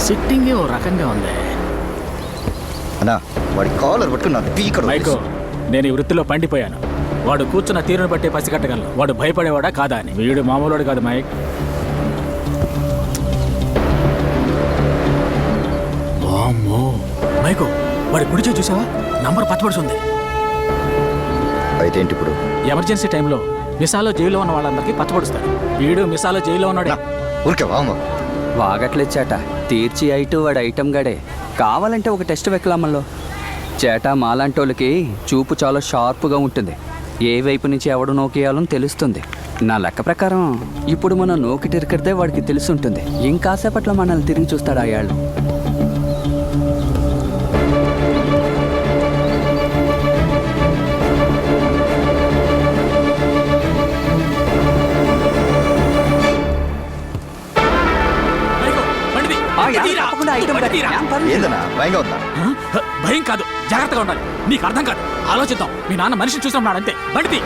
సిట్టింగే ఓ రకంగా ఉంది. అన్నా వాడి కాలర్ పట్టుకుని నా పీకడు. మైకో, నేను ఈ వృత్తిలో పండిపోయాను. వాడు కూర్చున్న తీరును బట్టి పసిగట్టగలను వాడు భయపడేవాడా కాదా అని. వీడు మామూలుడు కాదు మైక్. వామ్మో మైకో, వాడి కుడిచే చూసావా? నంబర్ పచ్చబడుతుంది. అయితే ఏంటి ఇప్పుడు? ఎమర్జెన్సీ టైంలో మిసాలో జైల్లో ఉన్న వాళ్ళందరికీ పచ్చబడుస్తాడు. వీడు మిసాలో జైల్లో ఉన్నాడు. ఊరికే వామ వాగట్లేదు చేట. తీర్చి ఐటు వాడు ఐటమ్ గడే. కావాలంటే ఒక టెస్ట్ వెక్కలమ్మలో. చేట మాలాంటోళ్ళకి చూపు చాలా షార్ప్గా ఉంటుంది. ఏ వైపు నుంచి ఎవడు నోకేయాలని తెలుస్తుంది. నా లెక్క ప్రకారం ఇప్పుడు మనం నోకిటిరికడితే వాడికి తెలుసుంటుంది. ఇంకాసేపట్లో మనల్ని తిరిగి చూస్తాడు ఆ యాళ్ళు. ఏందన్నా భయంగా ఉందా? భయం కాదు, జాగ్రత్తగా ఉండాలి. నీకు అర్థం కాదు. ఆలోచిద్దాం. మీ నాన్న మనిషిని చూసినాడు అంతే. బండిది